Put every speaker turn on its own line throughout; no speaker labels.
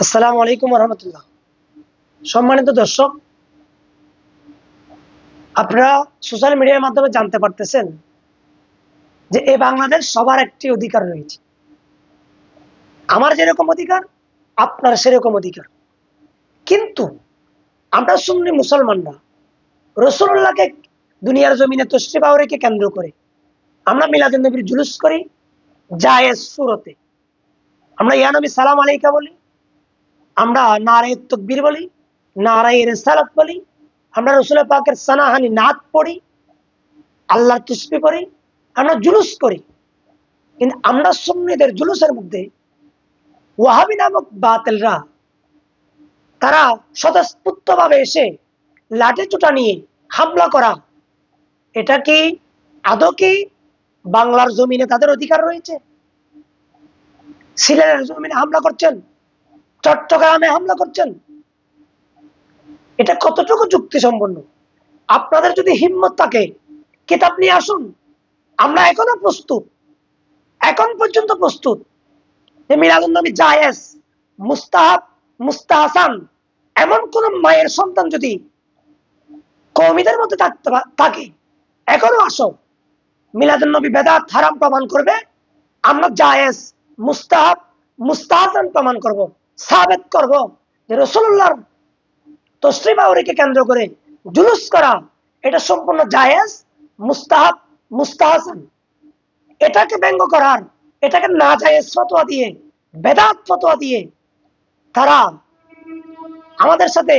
আসসালামু আলাইকুম রহমতুল্লাহ। সম্মানিত দর্শক, আপনারা সোশ্যাল মিডিয়ার মাধ্যমে জানতে পারতেছেন যে এই বাংলাদেশ সবার একটি অধিকার রয়েছে। আমার যেরকম অধিকার, আপনার সেরকম অধিকার। কিন্তু আমরা সুন্নি মুসলমানরা রসুল্লাহকে দুনিয়ার জমিনে তশরিফ আওয়ারকে কেন্দ্র করে আমরা মিলাদুন নবীর জুলুস করি জায়েজ সুরতে। আমরা ইয়া নবী সালাম আলাইকা বলি, আমরা নারায়ে তাকবীর বলি, নারায়ে রিসালাত বলি, আমরা রসুল পাকের সানাহানি নাত পড়ি, আল্লাহর তুসবি পড়ি, আমরা জুলুস করি। কিন্তু আমরা সুন্নিদের জুলুসের মধ্যে ওয়াহাবি নামক বাতিলরা তারা স্বতঃস্ফূর্ত ভাবে এসে লাঠি চুটা নিয়ে হামলা করা, এটা কি আদৌ কি বাংলার জমিনে তাদের অধিকার রয়েছে? সিলেটের জমিনে হামলা করছেন, চট্টগ্রামে হামলা করছেন, এটা কতটুকু যুক্তিসম্পন্ন? আপনাদের যদি হিম্মত থাকে, কিতাব নিয়ে আসুন। আমরা এখনো প্রস্তুত, এখন পর্যন্ত প্রস্তুত যে মিলাদুন নবী জায়েজ, মুস্তাহাব, মুস্তাহাসান। এমন কোন মায়ের সন্তান যদি কওমীদের মধ্যে থাকে, এখনো আসো, মিলাদুন নবী বেদাত হারাম প্রমাণ করবে, আমরা জায়েজ, মুস্তাহাব, মুস্তাহাসান প্রমাণ করব, সাবেত করব যে রাসূলুল্লাহর তশরিফ আওরীকে কেন্দ্র করে জুলুস করা এটা সম্পূর্ণ জায়েজ, মুস্তাহাব, মুস্তাহাসান। এটাকে ব্যঙ্গ করার, এটাকে না জায়েজ ফতোয়া দিয়ে, বেদাত ফতোয়া দিয়ে তারা আমাদের সাথে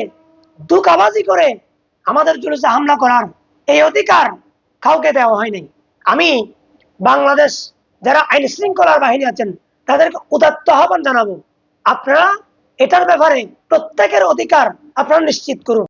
দুকাবাজি করে আমাদের জুলুসে হামলা করার এই অধিকার কাউকে দেওয়া হয়নি। আমি বাংলাদেশ যারা আইন শৃঙ্খলার বাহিনী আছেন তাদেরকে উদাত্ত আহ্বান জানাবো, আপনারা এটার ব্যাপারে প্রত্যেকের অধিকার আপনারা নিশ্চিত করুন।